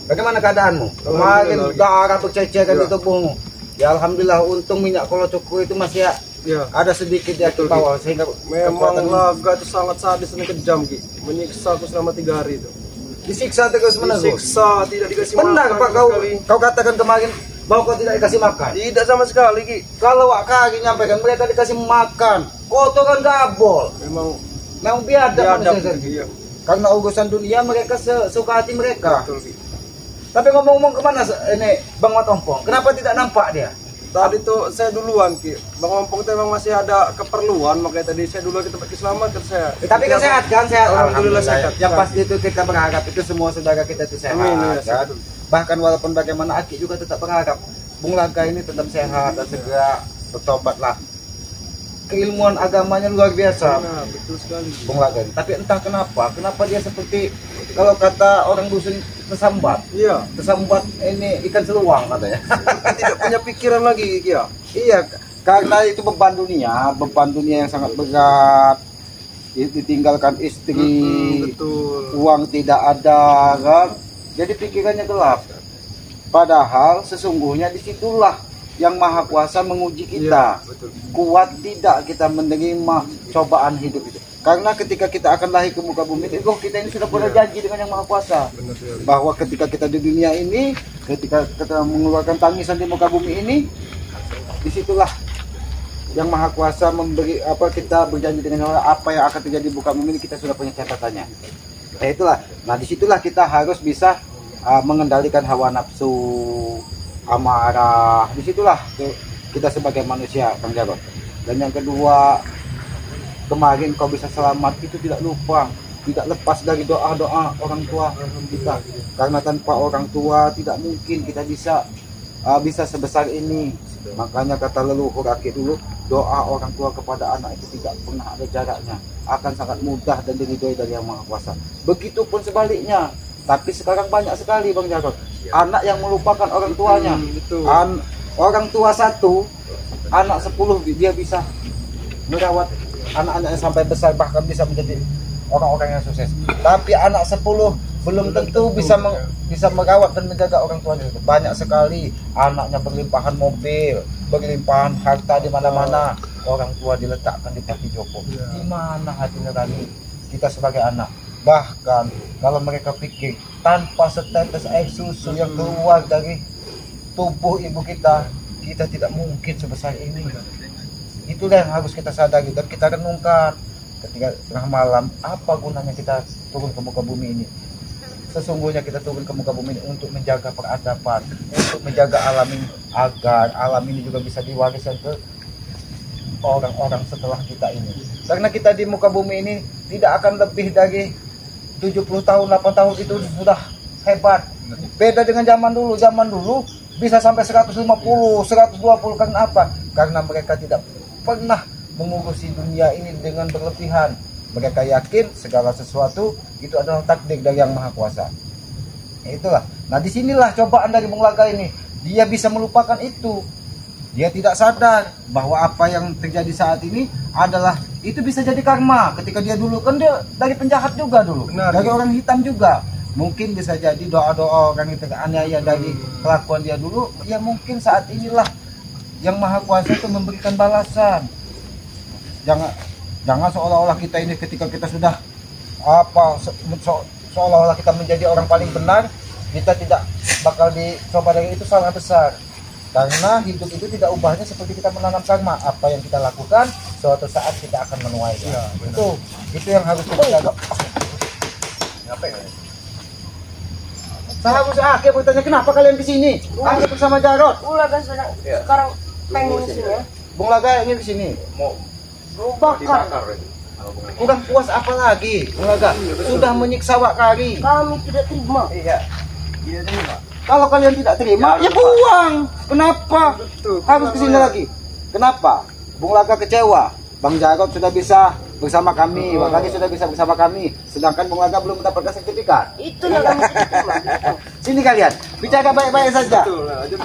Bagaimana keadaanmu? Kemarin darah berceceran di tubuhmu. Ya alhamdulillah, untung minyak kolocoku itu masih ada sedikit di bawah sehingga memang laga itu sangat sadis dan kejam Ki. Menyiksa aku selama 3 hari itu. Disiksa terus menerus. Disiksa, tidak dikasih benar makan. Pak, kau katakan kemarin bahwa kau tidak dikasih makan. Tidak sama sekali Ki. Kalau Wak Kari nyampaikan mereka dikasih makan, kotoran gabol. Memang biadab manusia. Iya. Karena urusan dunia mereka sesuka hati mereka. Betul, Ki. Tapi ngomong-ngomong kemana ini Bang Matompong? Kenapa tidak nampak dia? Tadi tuh saya duluan Ki. Bang Ompong itu memang masih ada keperluan, makanya tadi saya duluan kita pakai selamat ke saya. Tapi kan sehat kan? Sehat. Alhamdulillah sehat. Yang pasti itu kita berharap itu semua saudara kita itu sehat. Amin, ya, kan? Bahkan walaupun bagaimana Aki juga tetap berharap Bung Laga ini tetap sehat dan segera bertobatlah. Keilmuan agamanya luar biasa. Nah, betul sekali. Bung Laga. Tapi entah kenapa dia seperti kalau kata orang dusun tersambat. Iya. Tersambat ini ikan seluang katanya. Tidak punya pikiran lagi Ki ya. Iya, karena itu beban dunia yang sangat berat. Ditinggalkan istri, betul. Uang tidak ada, kan? Jadi pikirannya gelap. Padahal sesungguhnya disitulah yang Maha Kuasa menguji kita. Ya, betul. Kuat tidak kita menerima cobaan hidup itu. Karena ketika kita akan lahir ke muka bumi itu, kita ini sudah pernah janji dengan yang Maha Kuasa. Bahwa ketika kita di dunia ini, ketika kita mengeluarkan tangisan di muka bumi ini, disitulah yang Maha Kuasa memberi kita berjanji dengan Allah apa yang akan terjadi di muka bumi ini, kita sudah punya catatannya. Itulah. Nah, disitulah kita harus bisa mengendalikan hawa nafsu, amarah. Disitulah kita sebagai manusia, Kang Jarod. Dan yang kedua, kemarin kau bisa selamat itu tidak lepas dari doa-doa orang tua kita. Karena tanpa orang tua tidak mungkin kita bisa sebesar ini. Makanya kata leluhur Aki dulu, doa orang tua kepada anak itu tidak pernah ada jaraknya, akan sangat mudah dan diridhoi dari Yang Maha Kuasa. Begitupun sebaliknya. Tapi sekarang banyak sekali Bang Jarod anak yang melupakan orang tuanya. Orang tua 1, anak 10 dia bisa merawat anak-anaknya sampai besar, bahkan bisa menjadi orang-orang yang sukses. Tapi anak 10 belum tentu bisa merawat dan menjaga orang tuanya. Banyak sekali anaknya berlimpahan mobil, berlimpahan harta di mana-mana, orang tua diletakkan di kaki Joko. Di mana hati nurani kita sebagai anak? Bahkan kalau mereka pikir tanpa setetes air susu yang keluar dari tubuh ibu kita tidak mungkin sebesar ini. Itulah yang harus kita sadari dan kita renungkan ketika tengah malam, apa gunanya kita turun ke muka bumi ini. Sesungguhnya kita turun ke muka bumi ini untuk menjaga peradaban, untuk menjaga alam ini, agar alam ini juga bisa diwariskan ke orang-orang setelah kita ini. Karena kita di muka bumi ini tidak akan lebih dari 70 tahun, 8 tahun itu sudah hebat. Beda dengan zaman dulu. Zaman dulu bisa sampai 150, 120. Karena apa? Karena mereka tidak pernah mengurusi dunia ini dengan berlebihan. Mereka yakin segala sesuatu itu adalah takdir dari Yang Maha Kuasa. Itulah. Nah, disinilah cobaan dari Bung Laga ini. Dia bisa melupakan itu. Dia tidak sadar bahwa apa yang terjadi saat ini adalah itu bisa jadi karma. Ketika dia dulu kan dia dari penjahat juga dulu. Benar, dari orang hitam juga. Mungkin bisa jadi doa-doa orang yang teraniaya dari kelakuan dia dulu. Ya mungkin saat inilah Yang Maha Kuasa itu memberikan balasan. Jangan seolah-olah kita ini ketika kita sudah seolah-olah kita menjadi orang paling benar, kita tidak bakal dicoba dari itu, salah besar. Karena hidup itu tidak ubahnya seperti kita menanam karma. Apa yang kita lakukan, suatu saat kita akan menuainya. Ya, itu yang harus kita jaga. Seharusnya Aki bertanya, kenapa kalian di sini? Aki bersama Jarod. Bung Laga sekarang pengen di sini ya. Bung Laga ingin di sini. Mau bakar. Kurang puas apa lagi? Bung Laga sudah menyiksa Wak Kari. Kami tidak terima. Iya. Tidak terima. Kalau kalian tidak terima, ya buang. Kenapa? Harus kesini lagi. Kenapa? Bung Laga kecewa. Bang Jarod sudah bisa bersama kami, Wak Kari sudah bisa bersama kami. Sedangkan Bung Laga belum mendapatkan sertifikat. Itu yang kami terima. Sini kalian, bicara baik-baik saja.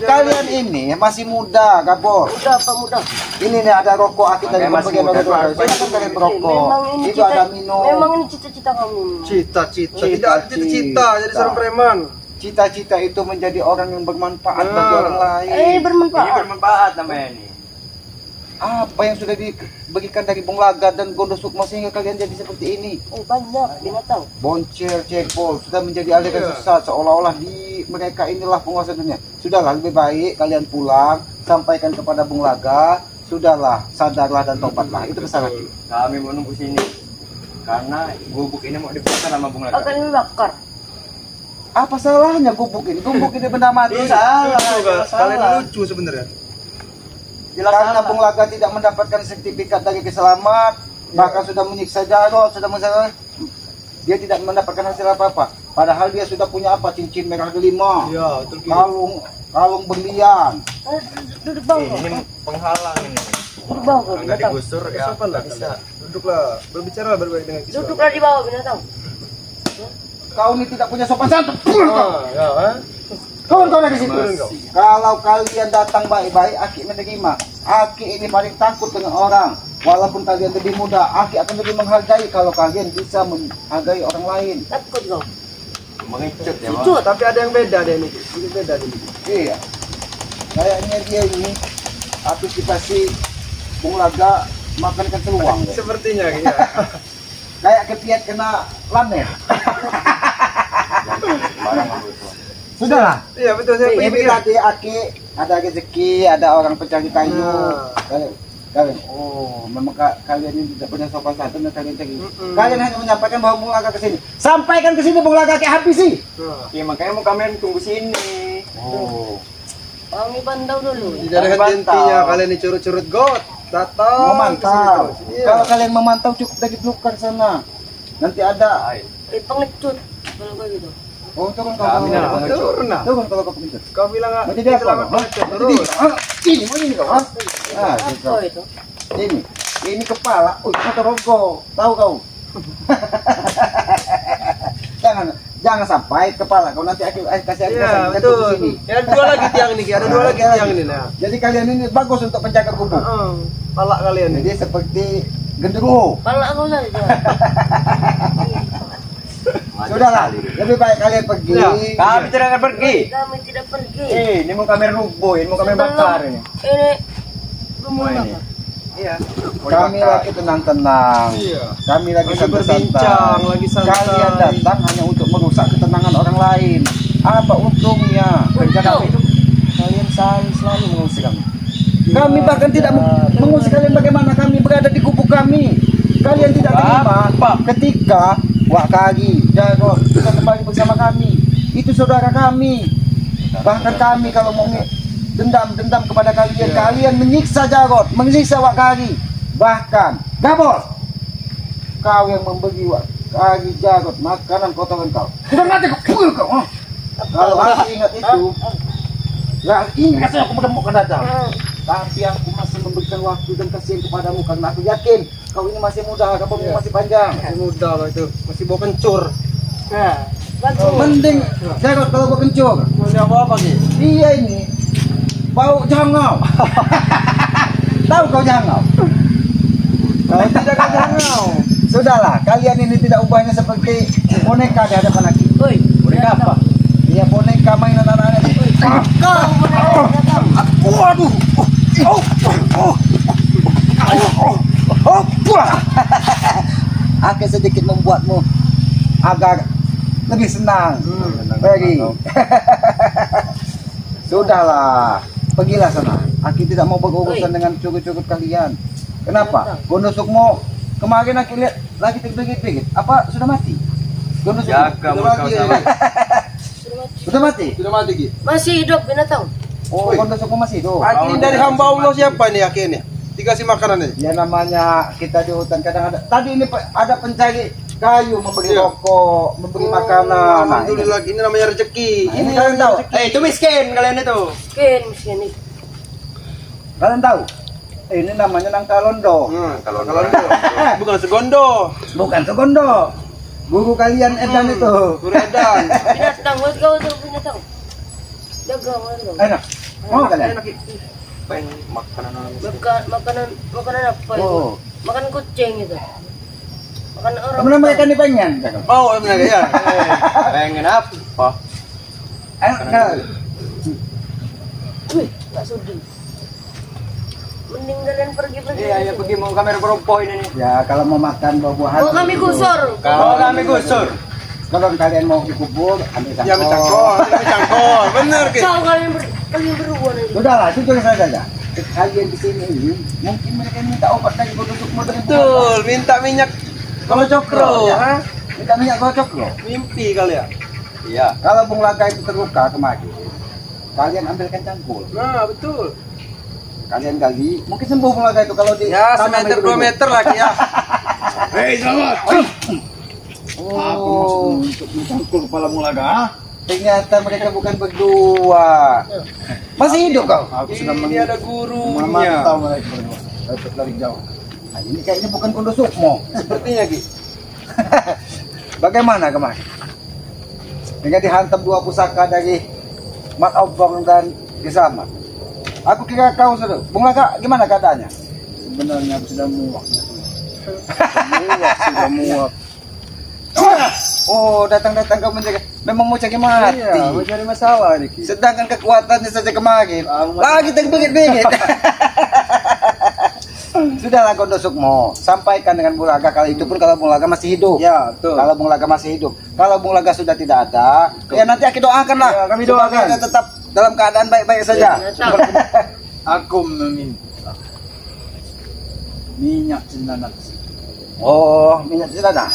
Kalian ini masih muda, Gabor. Muda apa muda? Ini nih ada rokok, kita di bagian silakan kalian merokok. Itu ada minum. Memang ini cita-cita kami. Cita-cita. Tidak ada cita-cita jadi seorang preman. cita-cita itu menjadi orang yang bermanfaat bagi orang lain. Ini Bermanfaat. bermanfaat namanya ini. Apa yang sudah diberikan dari Bung Laga dan Gondo Sukma sehingga kalian jadi seperti ini? Banyak binatang. Boncer, cebol, sudah menjadi aliran sesat seolah-olah di mereka inilah penguasa dunia. Sudahlah, lebih baik kalian pulang, sampaikan kepada Bung Laga, sudahlah, sadarlah dan tobatlah. Itu pesan aku. Kami menunggu sini karena gubuk ini mau dibakar sama Bung Laga. Akan dibakar. Apa salahnya gubuk ini? Gubuk ini benda mati. Kalian lucu sebenarnya. Karena Bung Laga tidak mendapatkan sertifikat dari Keselamat, bahkan sudah menyiksa Jarod, sudah menyiksa, dia tidak mendapatkan hasil apa-apa. Padahal dia sudah punya apa? Cincin merah delima, Iya, betul. kalung berlian. Duduk bangku. Ini penghalang ini. Duduk bangku Enggak binatang. digusur ya. Sopan lah, bisa. Duduklah, berbicara berbaik dengan Kisma. Duduklah di bawah binatang. Kau ini tidak punya sopan santun. Ya, kan? Turun kau dari situ. Turun kau. Kalau kalian datang baik-baik, Aki menerima. Aki ini paling takut dengan orang. Walaupun kalian lebih muda, Aki akan lebih menghargai kalau kalian bisa menghargai orang lain. Takut kau. Mengecut ya, Bang. Cucut. Tapi ada yang beda deh nih. Ini beda nih. Iya. Kayaknya dia ini habis dikasih Bung Laga makan ikan teluang. Ya. Sepertinya ya. Kayak kepiat kena lamer. Sudahlah. Iya, betul saya Ini pikir. tadi Aki ada rezeki, ada orang pencari kayu. Nah. Kalian, oh, memang kalian ini tidak punya sopan santun dan kalian cari. Mm-mm. Kalian hanya menyampaikan bahwa Bung Laga ke sini. Sampaikan ke sini Bung Laga ke habisi. Nah, Ya makanya mau kalian tunggu sini. Oh. Kami pantau dulu. tidak ada henti-hentinya kalian ini curut-curut got. Datang. Memantau. ke sini. Iya. Kalau kalian memantau cukup dari belukar sana. Nanti ada. Pengecut. Kalau kayak gitu. Oh, turun kau. Kami Nah, Turun. turun nah. Turun kalau kau pengecut. Kau bilang nggak? Mau jadi apa? selamat Hah? pengecut, Mau turun. jadi- ah, ini, mau ini kau. Ah, Apa itu? ini kepala. Kata rogo. Tahu kau? jangan sampai kepala kau nanti aku kasih Iya, betul. Ya, ada dua lagi tiang ini, Ki. Ada dua lagi tiang ini nah. Jadi kalian ini bagus untuk penjaga gubuk. Palak kalian ini. Jadi seperti genderuwo. Pala kau saja. Sudahlah, lebih baik kalian pergi. Ya, Kami tidak akan pergi. Kami tidak pergi. Ini mau kami rubuh, ini mau kami bakar ini. Ini Semua ini. Iya. Kami lagi tenang-tenang. Iya. Kami lagi Lagi santai-santai. berbincang, lagi santai. Kalian datang hanya untuk merusak ketenangan orang lain. Apa untungnya? Rencana itu kalian selalu mengusik kami. Kami bahkan tidak mengusik kalian bagaimana kami berada di gubuk kami. Kalian tidak terima ketika Wak Kagi, Jarod sudah kembali bersama kami. Itu saudara kami. Bahkan kami kalau mau dendam kepada kalian, kalian menyiksa Jarod, menyiksa Wak Kagi. Bahkan Gabor, kau yang memberi Wak Kagi Jarod makanan kotoran kau. Sudah mati kau, pukul kau. Oh. Kalau aku ingat itu, nggak ingat saya aku menemukan datang. Tapi aku masih memberikan waktu dan kasihan kepadamu karena aku yakin kau ini masih muda, kamu masih panjang. Masih muda loh itu. Masih bau kencur. Nah, bagus. Mending Jarod kalau gua kencur. Mau apa Ki? Dia ini bau jangau. Tahu kau jangau? Kau tidak kau jangau. Sudahlah, kalian ini tidak ubahnya seperti boneka di hadapan aku. Woi, Boneka apa? Iya boneka mainan anak-anak ini. Waduh. Aku sedikit membuatmu agar lebih senang. Pergi. Sudahlah, pergilah sana. Aku tidak mau berurusan dengan cukup-cukup kalian. Kenapa? Gondo Sukmo kemarin aku lihat lagi tergigit-gigit. Apa sudah mati? Gondo Sukmo Jaga mulut kau sama. sudah mati? Sudah mati Ki. masih hidup binatang. Oh, Gondo Sukmo masih hidup. Aki ini dari hamba Allah siapa nih Aki ini? Dikasih makanan ini. Ya namanya kita di hutan kadang ada. Tadi ini ada pencari kayu, memberi Iya. rokok, memberi makanan. Nah, Alhamdulillah, ini namanya rezeki. ini kalian tahu? Itu miskin kalian itu. Miskin ini. Kalian tahu? Ini namanya nangka londo. Kalau bukan segondo. Bukan segondo. Guru kalian Edan itu. Kuredan. Binatang, buat kau tuh binatang. Jaga malu. Enak. Mau kalian? Enak Ki. Makanan apa itu? Oh. Makan kucing itu. Makan orang. Kamu namanya ikan pengen. Mau emang ya. Pengen apa? Wih, nggak sudi. Mending kalian pergi-pergi. Iya, ya pergi mau kamera berompoh ini nih. Ya kalau mau makan buah-buahan. Mau kami gusur. Kalau kami gusur. Kalau kalian mau dikubur, ambil Ya mencangkol, bener ki. Kau kalian berdua nanti. Sudahlah, itu saja. Kalian di sini ini, mungkin mereka minta obat dari penduduk modern. Betul, minta minyak kalau cokro, Ya. Minta minyak gocok loh. mimpi kali ya. Iya. Kalau Bung Laga itu terluka kemarin, kalian ambilkan cangkul. Nah betul. Kalian gali, mungkin sembuh Bung Laga itu kalau di Ya tanam semeter itu 2 meter lagi ya. Hei, selamat. Aku Oh, untuk mencangkul kepala Bung Laga. ternyata mereka bukan berdua. Masih hidup kau? Aku sudah Ini ada gurunya. memantau mereka berdua. Dari jauh. Nah, ini kayaknya bukan Kundo Sukmo. Sepertinya ki. Bagaimana kemarin? Dengan dihantam 2 pusaka dari Mat Obong dan Kisamat. Aku kira kau sudah. Bung Laga, gimana keadaannya? Sebenarnya aku sudah muak. Sudah muak. Oh, datang-datang kau menjaga. Memang mau cari mati. Iya, mau cari masalah nih ki. Sedangkan kekuatannya saja kemarin. Amat. Lagi terbingit-bingit. Sudahlah Kundo Sukmo, sampaikan dengan Bung Laga kali itu pun kalau Bung Laga masih hidup. Ya, betul. Kalau Bung Laga masih hidup. Kalau Bung Laga sudah tidak ada, ya nanti kita doakan lah. Ya, kami Supaya doakan. kita tetap dalam keadaan baik-baik saja. Aku meminta minyak cendana. Oh, minyak cendana.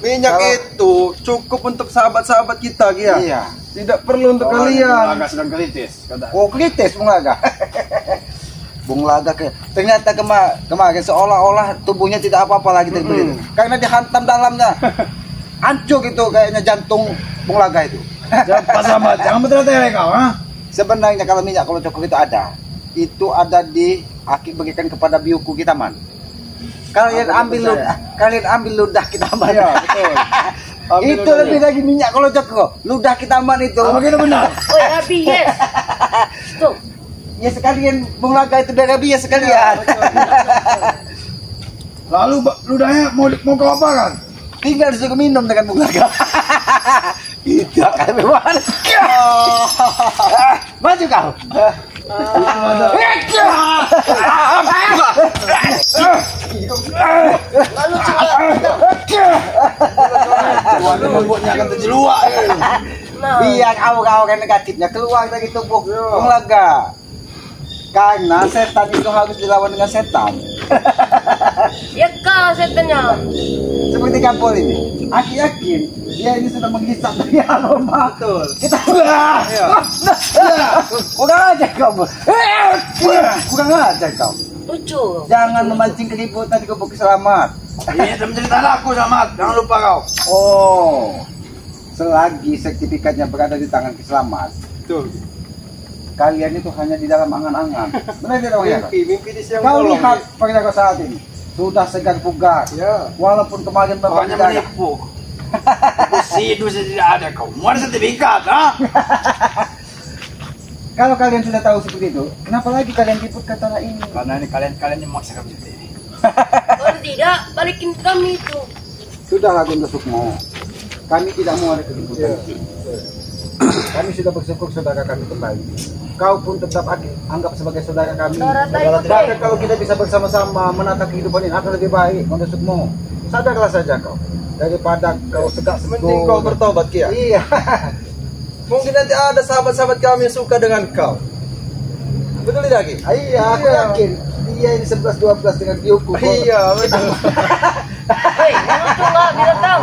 Minyak Kalau- itu cukup untuk sahabat-sahabat kita ki ya. Iya. Tidak perlu untuk Bung kalian. Laga sedang kritis. Kata. Oh, kritis Bung Laga. Bung Laga ternyata kemarin seolah-olah tubuhnya tidak apa-apa lagi dari begitu. Karena dihantam dalamnya. Hancur gitu kayaknya jantung Bung Laga itu. Pak Samad, jangan bertele-tele kau, ha? Sebenarnya kalau minyak kalau cokok itu ada. Itu ada di Aki berikan kepada biuku kita man. Kalian ambil ludah, kalian ambil ludah kita man. Iya, betul. Ambil Itu ludahnya. lebih lagi minyak kalau cokok. Ludah kita man itu. Apa kita benar? Woi, habis yes. Tuh, Ya sekalian Bung Laga itu biar biar sekalian. Lalu ludahnya mau kau apa kan? Tinggal disuruh minum dengan Bung Laga. Itu akan memang. Maju kau. lalu Waduh, membuatnya akan terjeluak. nah, Biar aura-aura negatifnya keluar dari tubuh Bung Laga. Karena setan itu harus dilawan dengan setan. ya kau setannya. Seperti Kapol ini. Aku yakin dia ini sudah menghisap dari aroma. Betul. Kita Iya. kurang aja kau. Kurang aja kau. Lucu. Jangan memancing keributan di Gubuk Selamat. Ini teman cerita aku, Samad. Jangan lupa kau. Oh, selagi sertifikatnya berada di tangan Kiselamat, Betul. kalian itu hanya di dalam angan-angan. Benar tidak Bang Yaka? Mimpi di siang Kau bolong. lihat perjalanan saat ini sudah segar bugar. Ya. Walaupun kemarin bapak Hanya tidak ada. menipu. Sidu saya tidak ada kau. Mau ada sertifikat, ha? Kalau kalian sudah tahu seperti itu, kenapa lagi kalian ribut ke tanah ini? Karena ini kalian yang memaksakan seperti ini. Kalau tidak, balikin kami itu. Sudahlah Kundo Sukmo, kami tidak mau ada keributan. Kami sudah bersyukur saudara kami kembali. Kau pun tetap anggap sebagai saudara kami. Saudara ikut Bahkan kalau kita bisa bersama-sama menata kehidupan ini akan lebih baik, Kundo Sukmo. Sadarlah saja kau, daripada kau segak Mending kau bertobat ki ya. Iya. Mungkin nanti ada sahabat-sahabat kami yang suka dengan kau. Betul tidak ki? Iya, aku yakin. Dia ini 11-12 dengan Kyoko. Iya, betul. Hei, yang lucu nggak? Bilang tahu.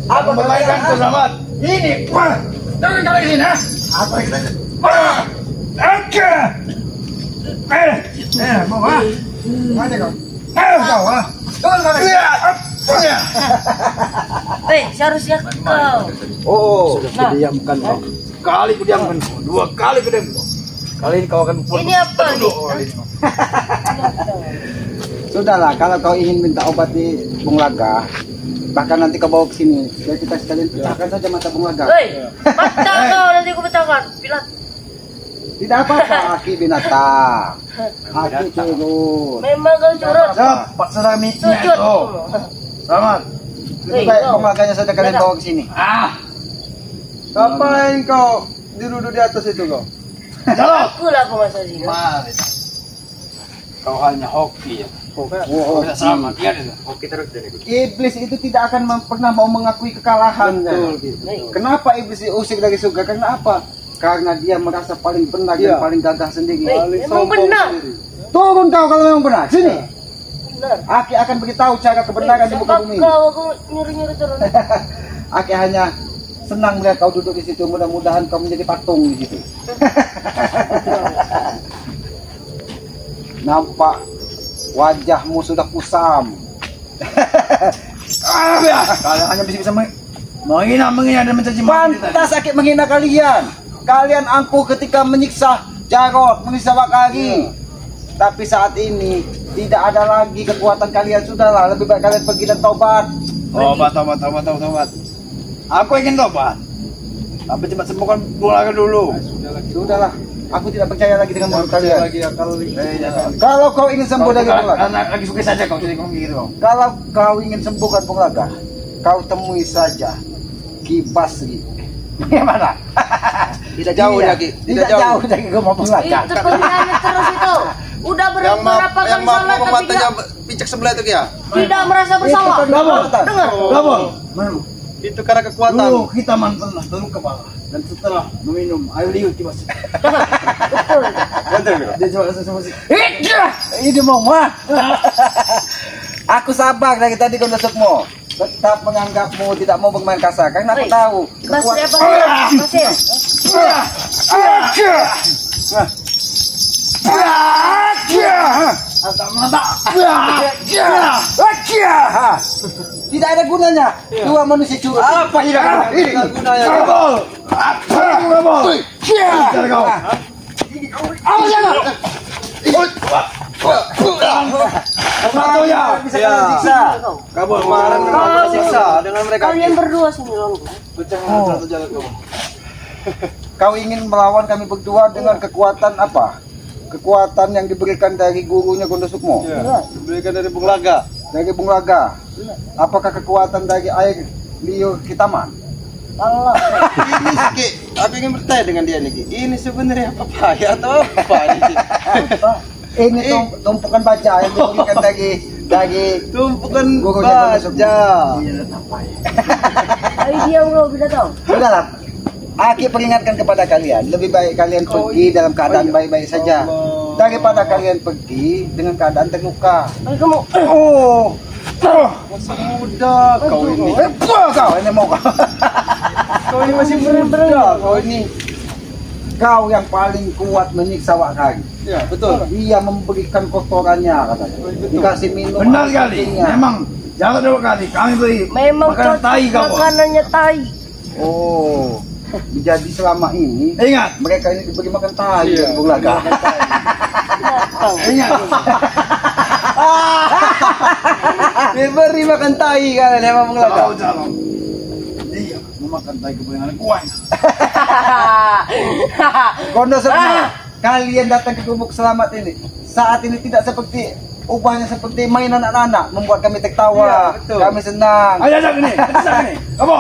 Apa Kebaikan tuh, Samad. Ini, wah, jangan kali ini, ha? Apa yang kita Oke. Mau, ha? Mana kau? Kau, ha? Hei, seharusnya kau. Oh, Nah. diamkan kau. Kali ku diamkan kau, 2 kali ku diamkan kau. Kali ini kau akan Ini apa nih? Sudahlah, kalau kau ingin minta obat di Bung Laga, bahkan nanti kau bawa ke sini, biar kita sekalian pecahkan saja mata Bung Laga. Hei, mata kau nanti aku pecahkan. Bilang, Tidak apa-apa, Aki binatang. Aki curut. memang kau curut. Pak Serami, Sujud. Selamat. Lebih baik pemaganya saja kalian bawa ke sini. Ah, Ngapain kau duduk di atas itu kau? jalan. Aku lah penguasa sini. Mari. Kau hanya hoki ya. Kau bisa selamat, lihat itu. Oke terus dari Iblis itu tidak akan pernah mau mengakui kekalahan. Kenapa iblis diusir dari surga? Karena apa? Karena dia merasa paling benar dan paling gagah sendiri. Memang benar. Turun kau kalau memang benar. Sini. Benar. Aki akan beritahu cara kebenaran di muka bumi. Kau aku nyuruh-nyuruh turun. Aki hanya senang melihat kau duduk di situ. Mudah-mudahan kau menjadi patung di situ. Nampak wajahmu sudah kusam. Kalian hanya bisa menghina dan mencaci maki. Pantas Aki menghina kalian. Kalian angkuh ketika menyiksa Jarod, menyiksa Wakari. Tapi saat ini tidak ada lagi kekuatan kalian. Sudahlah, lebih baik kalian pergi dan tobat. Tobat. Aku ingin tobat. Tapi cepat sembuhkan Bung Laga dulu. Sudahlah, aku tidak percaya lagi dengan mulut kalian. Lagi akal Kalau kau ingin sembuh dari Bung Laga, Karena lagi suka saja kau jadi ngomong gitu. kalau kau ingin sembuhkan Bung Laga, kau temui saja Ki Basri. Gimana? Tidak jauh Iya, lagi. Tidak jauh dari rumah Bung Laga. Itu pengkhianat terus itu. Udah berapa kali salah tapi matanya dia picek sebelah itu ya. tidak merasa bersalah. Dengar. Itu karena kekuatan. Dulu kita pernah terluka parah dan setelah meminum air liur Ki Basri. Betul. Dia coba sama si. Ini mau mah. Aku sabar dari tadi kau nusukmu. Tetap menganggapmu tidak mau bermain kasar karena aku tahu Basri apa sih? Tidak ada gunanya dua manusia curut. Apa tidak ada? Ini gunanya. Kabul. Kabul. Cari kau. Satunya bisa kalian siksa. kabur Kemarin kita siksa dengan mereka. Kalian berdua sini loh. Satu jalan kau. Kau ingin melawan kami berdua dengan kekuatan apa? Kekuatan yang diberikan dari gurunya Gondo Sukmo. Diberikan dari Bung Laga. Dari Bung Laga. Apakah kekuatan dari air liur Kitaman? Allah. Ini Ki, aku ingin bertanya dengan dia nih Ki. Ini sebenarnya apa ya atau apa ini? Ini tumpukan baja yang diberikan dari Tumpukan gurunya Gondo Sukmo. baja. Ayo dia bro, bisa tahu. Sudahlah. Aki peringatkan kepada kalian, lebih baik kalian pergi dalam keadaan baik-baik saja daripada kalian pergi dengan keadaan terluka. Ayo kamu. Oh, Masih muda kau ini. kau ini mau kau. Kau ini masih muda. Kau ini kau yang paling kuat menyiksa Wakari. Ya, betul. Dia memberikan kotorannya katanya. Dikasih minum. benar air kali. kencingnya. Memang jangan dua kali kami beri Memang makanan tai kau. makanannya tai. Oh, jadi selama ini Ingat, mereka ini diberi makan tai Iya. Bung Laga. ingat. Diberi makan tai kalian emang Bung Laga. Kau jalan. Iya, memakan tai kebanyakan kuah. Gondo Sukmo, kalian datang ke gubuk selamat ini. Saat ini tidak seperti ubahnya seperti main anak-anak, membuat kami tertawa, Iya, betul. kami senang. Ayo ajak ini, ajak ini. Kamu,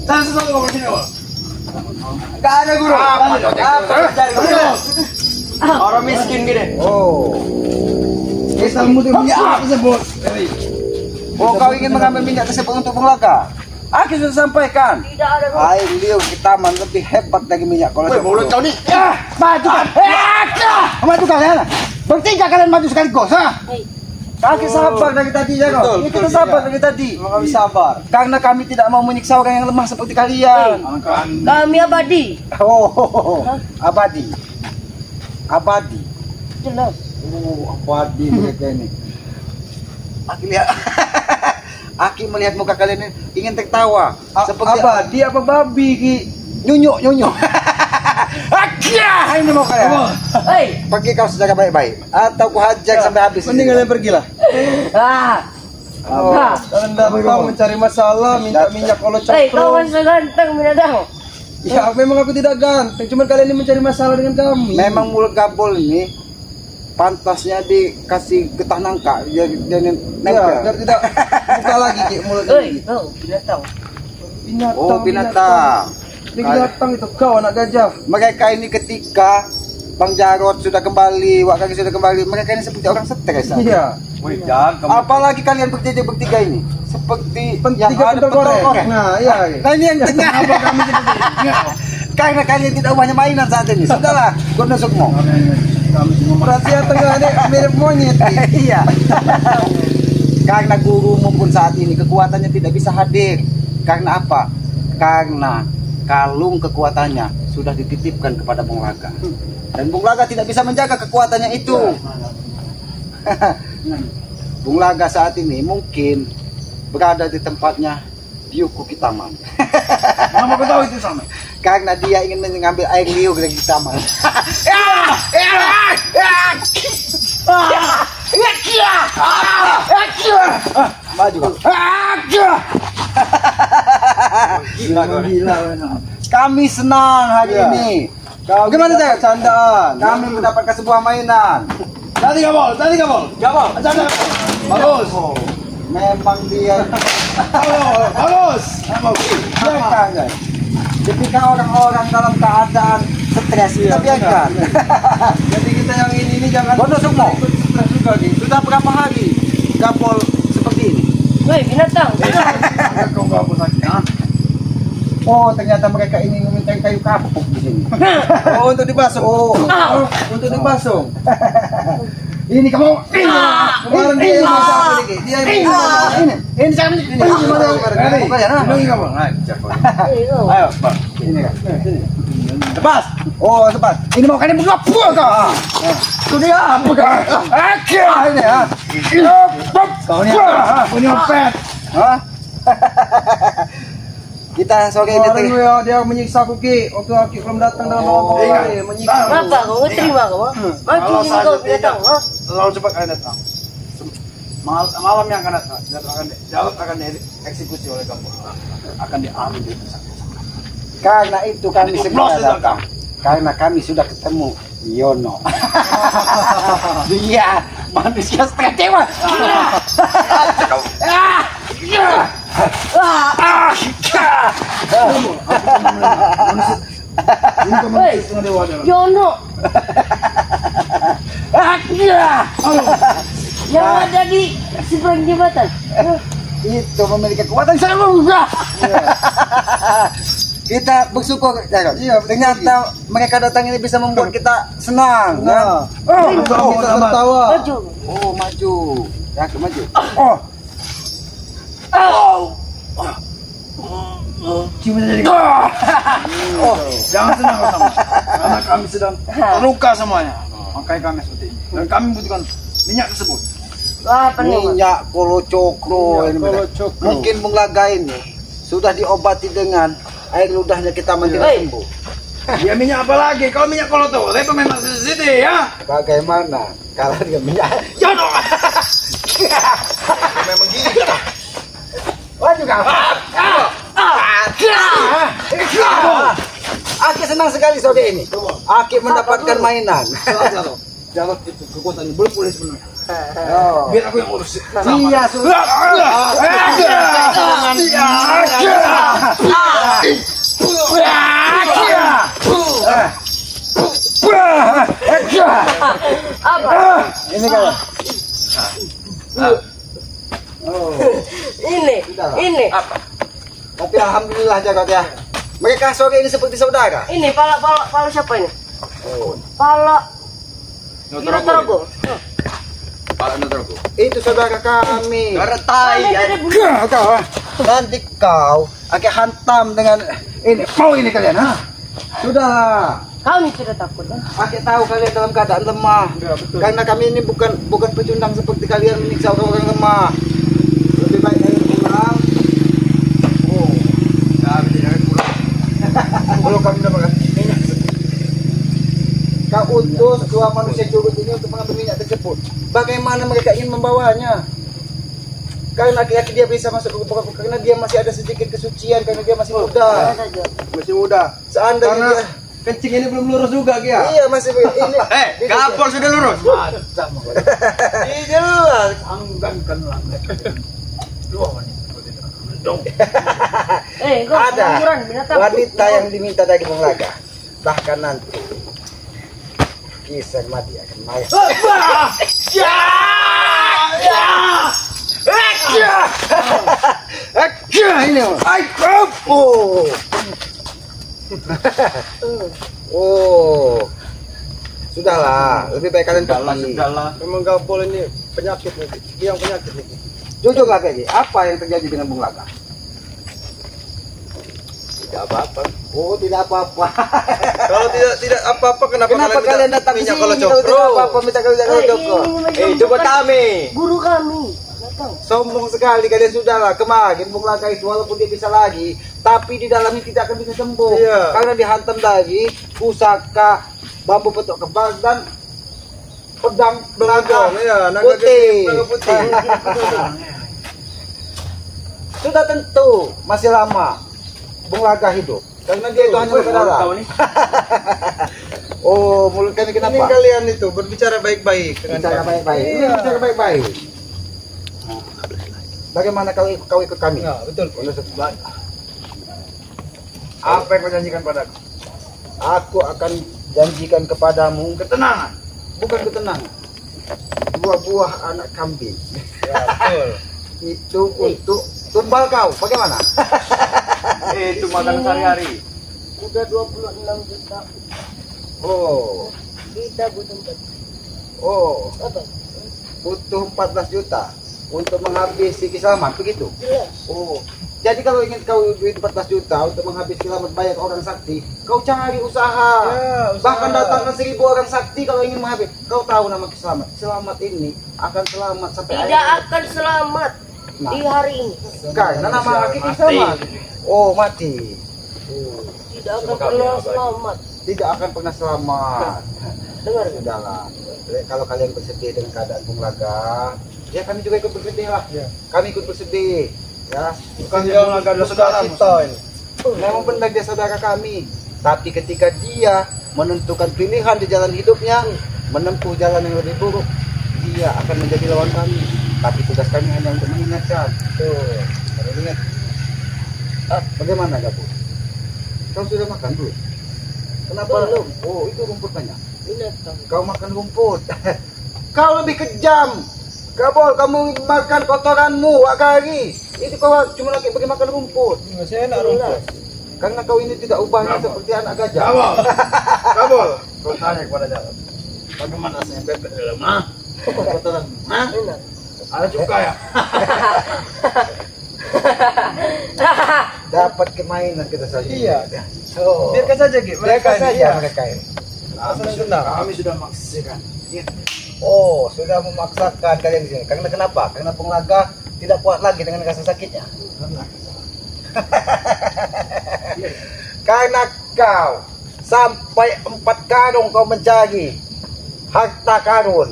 jangan sesuatu kau sini kau. Gak ada guru. Apa cari guru? Orang miskin gini. Oh, Kita mudah punya apa tersebut? oh kau ingin mengambil minyak tersebut untuk Bung Laga? Aku sudah sampaikan. Tidak ada bro. Air liur Kitaman lebih hebat dari minyak kolot. Mulut kau nih. Maju kan? Maju kalian. Bertiga kalian maju sekaligus, ha? Hei, Kaki sabar dari tadi ya, Betul, kok. Kita betul, sabar iya. dari tadi. Emang kami sabar. Karena kami tidak mau menyiksa orang yang lemah seperti kalian. kami abadi. Oh, abadi. Abadi. Jelas. Oh, abadi mereka ini. Aki lihat. Aki melihat muka kalian ini ingin tertawa. Seperti Abadi apa babi Ki? nyunyuk nyunyuk. Akia, ini mau kalian. Hei. Pergi kau secara baik-baik atau ku hajar sampai habis. Mending kalian pergilah. Ah. Oh. Kalian datang mencari masalah, minta minyak kalau Hei, kau cokro. masih ganteng binatang. Ya, memang aku tidak ganteng, cuman kalian ini mencari masalah dengan kami. Memang mulut gabul ini pantasnya dikasih getah nangka dia nempel. Ya, biar tidak buka lagi Ki mulutnya. Oi, kau binatang. Oh, binatang. Ini binatang itu kau anak gajah. Mereka ini ketika Bang Jarod sudah kembali, Wak Kaki sudah kembali, mereka ini seperti orang stres. Iya. Wih, jangan kamu. Apalagi kalian bertiga ini seperti yang Tiga ada pentol pentol goreng. goreng. Nah, iya. Nah ini yang tengah. Kenapa kami seperti ini? Karena kalian tidak banyak mainan saat ini. Sudahlah, gue nusukmu. Kami semua Berarti yang tengah ini mirip monyet. Ki. Iya. Karena gurumu pun saat ini kekuatannya tidak bisa hadir. Karena apa? Karena kalung kekuatannya sudah dititipkan kepada Bung Laga. Dan Bung Laga tidak bisa menjaga kekuatannya itu. Bung Laga saat ini mungkin berada di tempatnya Byuku Kitaman. Kenapa kau tahu itu sama? Karena dia ingin mengambil air liur dari Kitaman. Maju. Gila. Kami senang hari Iya. ini. Gimana saya? Candaan. Kami mendapatkan sebuah mainan. Tadi kabol. Kabol. Bagus. Memang dia Bagus. biarkan, guys. Ketika orang-orang dalam keadaan stres, kita biarkan. Jadi kita yang ini jangan Kau nusukmu. ikut stres juga Ki. Sudah berapa hari Gapol seperti ini? Oi, binatang. Kau apa sakit? Oh, ternyata mereka ini meminta kayu kapuk di sini. Oh, untuk dipasung. Oh, Untuk dipasung. ini kamu. Kemarin dia yang masak ini, Ki. Dia yang masak. Ini saya ini. Ini kamu. Oi, kau. Ayo, Pak. Ini kan. Lepas. Oh, lepas. Ini mau kalian berdua apa kau? Itu dia apa kau? Ini ya. Kau ni apa? Kau ni opet. Hah? Kita sore ini Kemarin dia menyiksa aku Ki. Waktu aku belum datang dalam Oh, orang ingat. hari menyiksa. Apa kau terima kau? Maju Kalau sini saja kau tidak, binatang. Ha? terlalu cepat kalian datang. Malam yang akan datang, Jarod akan dieksekusi oleh kamu. Akan diambil itu. Karena itu kami Ini segera kuplos datang. Karena kami sudah ketemu Yono. Dia manusia setengah dewa. Oi, Yono. Yang ada di seberang jembatan. Itu memiliki kekuatan saya juga. Kita bersyukur, Jarod. Iya, Ternyata mereka datang ini bisa membuat kita senang. Nah, Ya? kita tertawa. Maju. Oh, maju. Ya, maju. Cium jadi. Jangan senang kau sama. Karena kami sedang terluka semuanya. Makanya kami seperti ini. Dan kami membutuhkan minyak tersebut. Wah, apa nih? Minyak kolocokro ini. kolocokro. Mungkin Bung Laga ini sudah diobati dengan air ludahnya kita tidak Hey. sembuh. Ya minyak apa lagi? Kalau minyak koloto, itu memang sini ya. Bagaimana kalau dia minyak? Jodoh. Memang gila. Maju kau. Aki senang sekali sore ini. Aki mendapatkan mainan. Jarod itu kekuatannya belum pulih sebenarnya. Oh. Biar aku yang urus. Iya sudah. Apa? Ini kawan. Oh. Ini. Tapi alhamdulillah Jarod ya. Mereka sore ini seperti saudara. Ini pala siapa ini? Pala Notorogo. Itu saudara kami. Tai. Nanti kau akan hantam dengan ini. Mau ini kalian, ha? Sudah. Kami sudah takut. Aku tahu kalian dalam keadaan lemah. Karena kami ini bukan pecundang seperti kalian menyiksa orang lemah. Lebih baik kalian pulang. Oh. Kalau kami dapatkan minyak Kau utus dua manusia curut ini untuk mengambil minyak tersebut. Bagaimana mereka ingin membawanya? Karena laki-laki dia bisa masuk ke kubur karena dia masih ada sedikit kesucian karena dia masih muda. Masih muda. Seandainya Karena dia Kencing ini belum lurus juga Ki ya. Iya masih ini. Kapol sudah lurus. Macam. Ini jelas. Anggankan lah. 2 menit. Dong. Kau Ada pengangguran binatang. wanita yang diminta daging Bung Laga. Bahkan nanti kisah mati akan maya. Ini oh, sudahlah, lebih baik kalian pergi. Memang Gapol ini penyakit nih. Dia yang penyakit nih. Jujur lah Ki, apa yang terjadi dengan Bung Laga? Tidak apa-apa. Oh, tidak apa-apa. Kalau tidak apa-apa kenapa Kalian datang ke minyak sini kalau kalau tidak cokro? apa-apa minta kalian kalau cokro? Itu buat kami. Guru kami. Datang. Sombong sekali kalian sudahlah. Kemarin Bung Laga itu walaupun dia bisa lagi, tapi di dalamnya tidak akan bisa sembuh. Iya. Karena dihantam lagi pusaka, bambu petok kebal dan pedang naga ya, naga putih. naga putih. Sudah tentu masih lama Bung Laga hidup. Karena dia itu hanya berdarah. Oh, mulut kami Ini kenapa? kalian itu berbicara baik-baik dengan Bicara kami. baik-baik. Ini Iya. bicara baik-baik. Bagaimana kau ikut kami? Nah, betul. Menurut Apa yang kau janjikan padaku? aku akan janjikan kepadamu Ketenangan. bukan ketenangan. Buah-buah anak kambing. Ya, betul. Itu untuk tumbal kau. Bagaimana? Itu makan sehari-hari. Udah 26 juta. Oh, Kita butuh 4. oh, Apa? butuh 14 juta untuk menghabisi Kiselamat begitu. Jelas. Oh, jadi kalau ingin kau duit 14 juta untuk menghabisi Kiselamat banyak orang sakti, kau cari usaha. Ya, usaha. Bahkan datangkan 1000 orang sakti kalau ingin menghabis. Kau tahu nama Kiselamat? Kiselamat ini akan selamat sampai Tidak akan selamat Nah. di hari ini. Karena nama kaki Kiselamat. Oh, mati. Oh, Tidak akan pernah selamat. tidak akan pernah selamat. Dengar. Sudahlah. Kalau kalian bersedih dengan keadaan Bung Laga, ya kami juga ikut bersedih lah. Ya. Kami ikut bersedih. Ya, Bukan dia agak ada saudara kita ini. memang benar dia saudara kami. Tapi ketika dia menentukan pilihan di jalan hidupnya, menempuh jalan yang lebih buruk, dia akan menjadi lawan kami. Tapi tugas kami hanya untuk mengingatkan. Tuh, kalian ingat. Bagaimana Gabu? Kau sudah makan belum? Kenapa belum? Oh, itu rumput banyak. Binatang. Kau makan rumput. Kau lebih kejam. Kabol, kamu makan kotoranmu, Wak Kari. Itu kau cuma lagi pergi makan rumput. Masih enak rumput. Karena kau ini tidak ubahnya seperti anak gajah. Kabol. Kabol. Kau tanya kepada jalan. Bagaimana saya bebek dalam? Kotoran. Enak. Ada cuka ya? Dapat kemainan kita saja. Iya. Oh. Biarkan saja Ki. Biarkan saja iya. mereka ini. Asal senang. Kami sudah maksikan. Oh, sudah memaksakan kalian di sini. Karena kenapa? Karena Bung Laga tidak kuat lagi dengan rasa sakitnya. Karena kau sampai 4 karung kau mencari harta karun.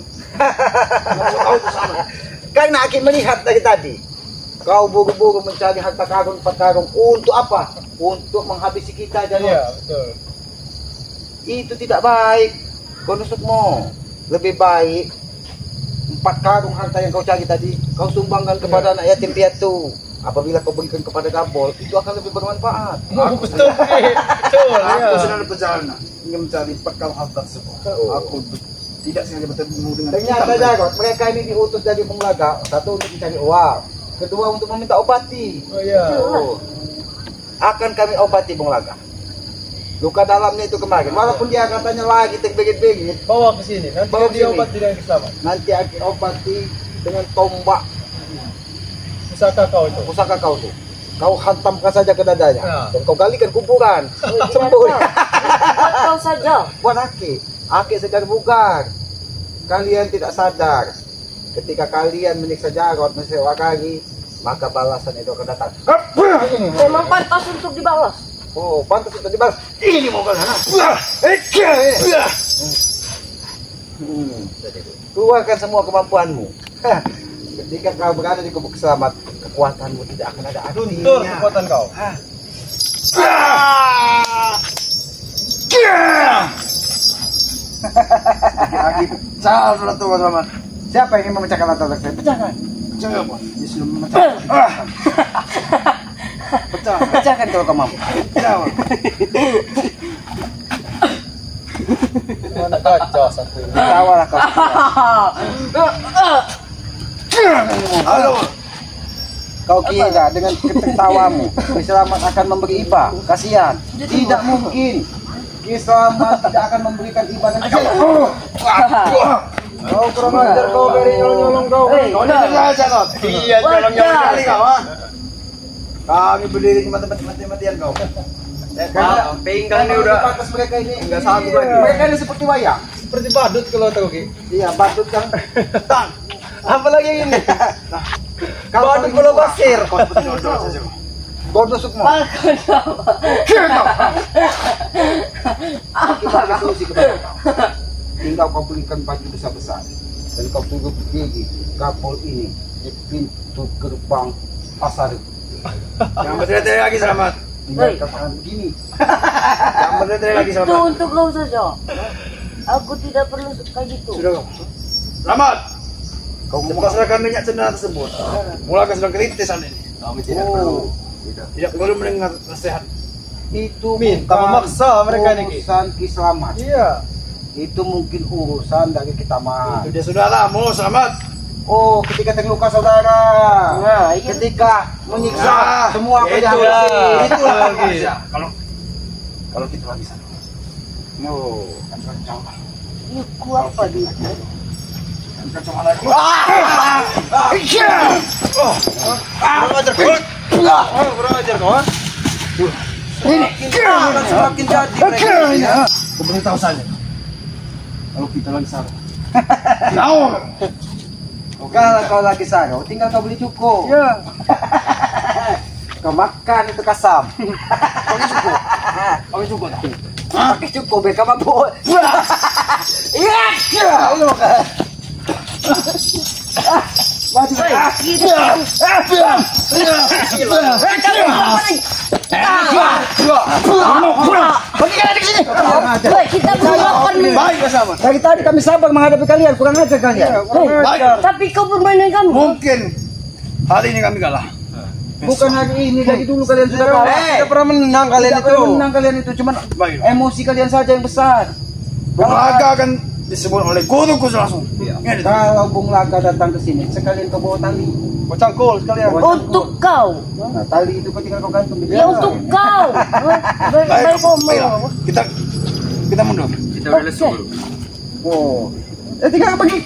Karena Aki melihat dari tadi, kau buru-buru mencari harta karun 4 karung untuk apa? Untuk menghabisi kita jadi. Iya, betul. Itu tidak baik. Konusukmu lebih baik 4 karung harta yang kau cari tadi kau sumbangkan kepada anak yatim piatu. Apabila kau berikan kepada Gabol, itu akan lebih bermanfaat. Betul Ki. Betul. Aku Iya. sedang berperjalanan ingin mencari 4 karung harta tersebut. Aku tidak sengaja bertemu dengan Ternyata Jarot, mereka ini diutus dari Bung Laga, satu untuk mencari uang, kedua untuk meminta obati. Oh iya. Oh. Akan kami obati Bung Laga. Luka dalamnya itu kemarin, walaupun dia katanya lagi terbegit-begit, Bawa ke sini. Nanti Bawa ke dia sini. obat dengan Kiselamat. nanti akan obati dengan tombak Pusaka kau itu. pusaka kau tuh. Kau hantamkan saja ke dadanya Ya. dan kau galikan kuburan. Sembuh. Buat kau saja. Buat Aki sedang bugar. Kalian tidak sadar. Ketika kalian menyiksa Jarot, menyiksa Kari, maka balasan itu akan datang. Memang pantas untuk dibalas. Oh, pantas untuk dibalas. Ini mau kalian. Keluarkan semua kemampuanmu. Ketika kau berada di kubu Kiselamat, kekuatanmu tidak akan ada Luntur artinya. kekuatan kau. Ah. Lagi pecah sudah tua selamat. Siapa yang ingin memecahkan lantai saya? Pecahkan. Pecah apa? Dia sudah memecah. Pecah. Pecahkan kalau kamu mampu. Pecah apa? Mana kaca satu ini. Tawalah kau. Halo. Kau kira dengan ketawamu Ki Selamat akan memberi iba? Kasihan. Tidak mungkin. Ki Selamat tidak akan memberikan iba dan Kau kurang ajar kau dari nyolong-nyolong kau. Kau ini sengaja kau. Iya, nyolong-nyolong kali kau. Kami berdiri cuma tempat mati-matian kau. Pinggang ini udah pantas mereka ini. Enggak satu lagi. Mereka ini seperti wayang. Seperti badut kalau tahu Ki. Iya, badut kan. Apalagi yang ini? Kalau Badut bola pasir. Kau seperti dodol saja. Bodoh Sukmo. Kita ada solusi kepada kau. Tinggal kau belikan baju besar-besar dan kau tunggu berdiri kapal ini di pintu gerbang pasar. Yang berdiri lagi selamat. Tinggal katakan begini. Yang berdiri lagi Itu selamat. untuk kau saja. Aku tidak perlu kayak gitu. Sudah kau. Selamat. Kau memasarkan minyak cendana tersebut. Mulakan sedang kerintisan ini. Kami tidak perlu. Tidak perlu mendengar nasihat. Itu Minta bukan memaksa mereka ini, Ki. urusan Ki Selamat. Iya. Itu mungkin urusan dari kita mah. Itu dia sudah lama selamat. Oh, ketika terluka saudara. Nah, iya. Ketika menyiksa Nah, semua itu penjahat. lah. Itulah Lagi. manusia. Kalau kita lagi sana. No, kan kencang. Ini ku apa dia? Kencang lagi. Kurang ajar kau. Semakin jadi mereka. Kau beritahu saja. Kalau kita lagi sana. Tahu. Kalau kau lagi sana, tinggal kau beli cuko. Iya. Kau makan itu kasam. Kami cukup. Pakai cuko beka mabuk. Iya. Ayo kan. Maju. Baik, kita berlawan nih. Baik bersama. Dari tadi kami sabar menghadapi kalian, kurang ajar kalian. Tapi kau permainan kamu. Mungkin hari ini kami kalah. Bukan hari ini, dari dulu kalian sudah kalah. Kita pernah menang kalian Tidak itu. pernah menang kalian itu, cuman Baik. emosi kalian saja yang besar. Bung Laga akan disebut oleh guruku langsung. Ini. Kalau Bung Laga datang ke sini, sekalian kau bawa tali. Kau cangkul sekalian. Untuk kau. Nah, tali itu kau tinggal kau gantung di Ya untuk kau. Baik, Baik, kau baiklah. mau. Kita mundur. Kita udah lesu dulu. Oh. Tinggal pergi.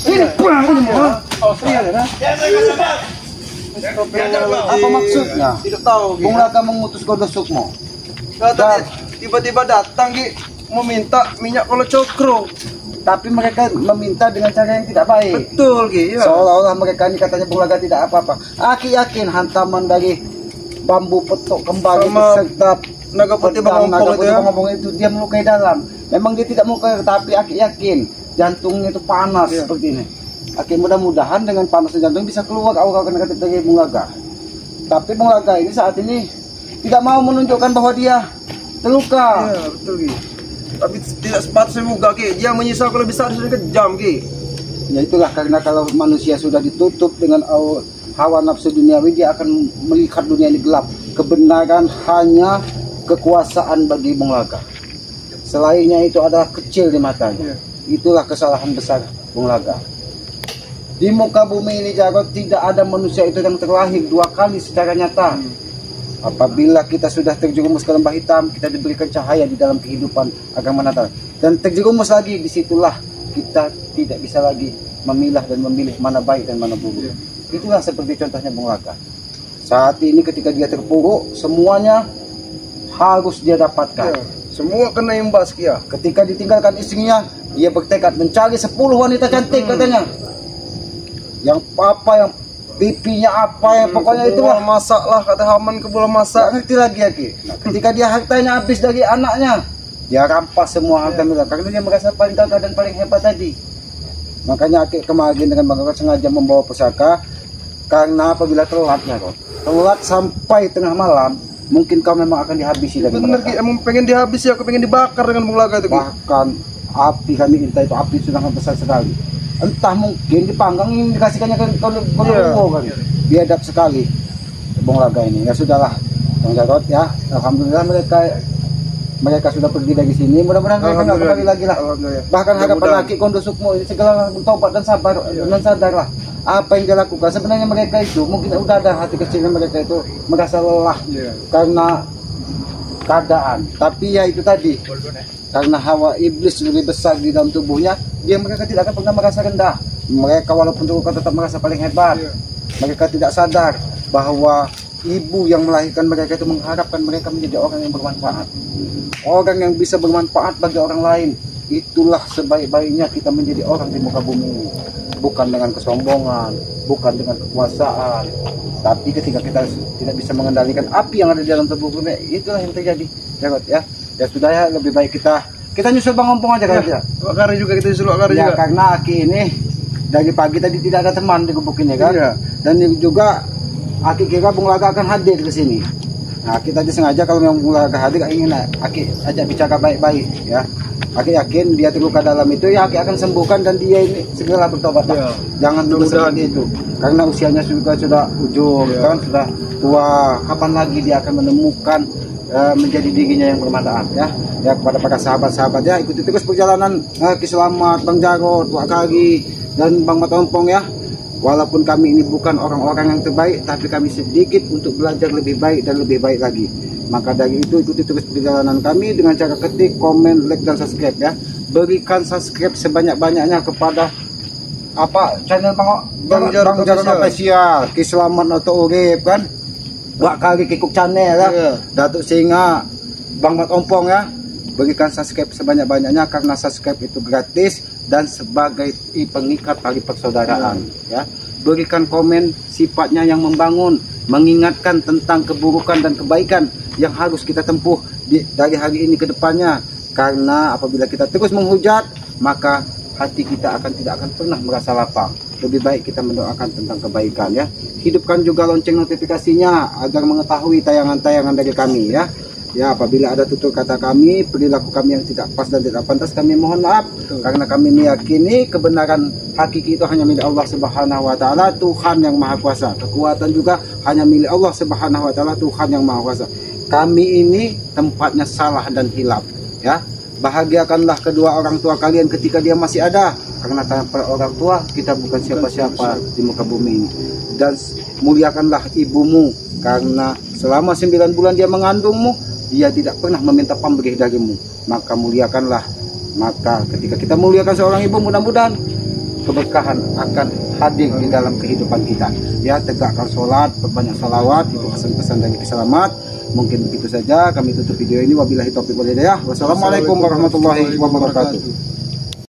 Ini. Apa maksudnya? Tidak tahu. Ki. Bung Laga mengutus Godo Sukmo. Nah, tadi tiba-tiba datang Ki meminta minyak kalau cokro. Tapi mereka meminta dengan cara yang tidak baik. Betul Ki. Iya. Seolah-olah mereka ini katanya Bung Laga tidak apa-apa. Aki yakin hantaman dari bambu petok kembali Sama beserta naga putih pedang Bang naga Ompong itu putih ya. Bang Ompong itu dia melukai dalam. Memang dia tidak melukai, tapi Aki yakin jantungnya itu panas Iya. seperti ini. Aki mudah-mudahan dengan panasnya jantung bisa keluar aura negatif dari Bung Laga. Tapi Bung Laga ini saat ini tidak mau menunjukkan bahwa dia terluka. Iya, betul Ki. Tapi tidak sepatutnya juga Ki. Dia menyesal kalau bisa sudah kejam Ki. Ya itulah karena kalau manusia sudah ditutup dengan hawa nafsu duniawi, dia akan melihat dunia ini gelap. Kebenaran hanya kekuasaan bagi Bung Laga. Selainnya itu adalah kecil di matanya. Itulah kesalahan besar Bung Laga. Di muka bumi ini Jarot tidak ada manusia itu yang terlahir dua kali secara nyata. Apabila kita sudah terjerumus ke lembah hitam, kita diberikan cahaya di dalam kehidupan agama Natal. Dan terjerumus lagi, disitulah kita tidak bisa lagi memilah dan memilih mana baik dan mana buruk. Itulah seperti contohnya Bung Laga. Saat ini ketika dia terpuruk, semuanya harus dia dapatkan. Semua kena imbas Ki ya. Ketika ditinggalkan istrinya, dia bertekad mencari 10 wanita cantik katanya. Yang apa, yang pipinya apa, yang pokoknya itu Kebulan masak lah, kata Haman kebulan masak. tak ngerti lagi Aki. Nah, ketika dia hartanya habis dari anaknya, dia rampas semua harta mereka karena dia merasa paling gagah dan paling hebat tadi. Makanya Aki kemarin dengan Bang Rod sengaja membawa pusaka, karena apabila telat sampai tengah malam, mungkin kau memang akan dihabisi dari Bener Ki, mereka. emang pengen dihabisi, aku pengen dibakar dengan Bung Laga itu Ki. Bahkan api kami minta itu api sudah besar sekali. Entah mungkin dipanggang ini dikasihkannya ke Kondowo kan. Biadab sekali Bung Laga ini. Ya sudahlah Bang Jarot ya. Alhamdulillah mereka sudah pergi dari sini. Mudah-mudahan mereka nggak kembali lagi lah. Alhamdulillah. Bahkan harapan Mudah-mudahan. laki kondusukmu ini segala bertobat dan sabar dan sadarlah apa yang dia lakukan. Sebenarnya mereka itu mungkin udah ada hati kecilnya, mereka itu merasa lelah Iya. karena keadaan. Tapi ya itu tadi, karena hawa iblis lebih besar di dalam tubuhnya, mereka tidak akan pernah merasa rendah. Mereka walaupun terluka tetap merasa paling hebat. Iya. Mereka tidak sadar bahwa ibu yang melahirkan mereka itu mengharapkan mereka menjadi orang yang bermanfaat, orang yang bisa bermanfaat bagi orang lain. Itulah sebaik-baiknya kita menjadi orang di muka bumi ini. Bukan dengan kesombongan, bukan dengan kekuasaan, tapi ketika kita tidak bisa mengendalikan api yang ada di dalam tubuh kita, itulah yang terjadi. Ya sudah ya, lebih baik kita nyusul Bang Ompong aja kalau ya. Bakar juga, kita disuruh bakar Ya juga. karena Aki ini dari pagi tadi tidak ada teman di gubuk ini kan. Iya. Dan juga Aki kira Bung Laga akan hadir ke sini. Nah, kita aja sengaja kalau memang Bung Laga hadir, ingin Aki ajak bicara baik-baik ya. Aki yakin dia terluka dalam itu, ya Aki akan sembuhkan dan dia ini segera bertobat. Iya. Jangan dulu Mudah-mudahan. seperti itu. Karena usianya sudah ujung, Iya. kan sudah tua. Kapan lagi dia akan menemukan menjadi dirinya yang bermanfaat ya. Ya kepada para sahabat-sahabat ya, ikuti terus perjalanan Ki Selamat, Bang Jarot, Wak Kagi dan Bang Matompong ya. Walaupun kami ini bukan orang-orang yang terbaik, tapi kami sedikit untuk belajar lebih baik dan lebih baik lagi. Maka dari itu ikuti terus perjalanan kami dengan cara ketik, komen, like dan subscribe ya. Berikan subscribe sebanyak-banyaknya kepada channel Bang Jarot Official, Ki Selamat atau Urip kan. Wak Kagi Kikuk Channel ya. Iya. Datuk Singa, Bang Mat Ompong ya. Berikan subscribe sebanyak-banyaknya karena subscribe itu gratis dan sebagai pengikat tali persaudaraan ya. Berikan komen sifatnya yang membangun, mengingatkan tentang keburukan dan kebaikan yang harus kita tempuh dari hari ini ke depannya. Karena apabila kita terus menghujat, maka hati kita tidak akan pernah merasa lapang. Lebih baik kita mendoakan tentang kebaikan ya. Hidupkan juga lonceng notifikasinya agar mengetahui tayangan-tayangan dari kami ya. Ya, apabila ada tutur kata kami, perilaku kami yang tidak pas dan tidak pantas, kami mohon maaf. Karena kami meyakini kebenaran hakiki itu hanya milik Allah Subhanahu wa taala, Tuhan yang Maha Kuasa. Kekuatan juga hanya milik Allah Subhanahu wa taala, Tuhan yang Maha Kuasa. Kami ini tempatnya salah dan hilaf, ya. Bahagiakanlah kedua orang tua kalian ketika dia masih ada, karena tanpa orang tua kita bukan siapa-siapa di muka bumi ini. Dan muliakanlah ibumu, karena selama 9 bulan dia mengandungmu, dia tidak pernah meminta pamrih darimu. Maka muliakanlah. Maka ketika kita muliakan seorang ibu, mudah-mudahan keberkahan akan hadir di dalam kehidupan kita. Ya, tegakkan sholat, perbanyak salawat, itu pesan-pesan dari Ki Selamat. Mungkin begitu saja kami tutup video ini. Wabillahi taufiq wal hidayah. Wassalamualaikum warahmatullahi wabarakatuh.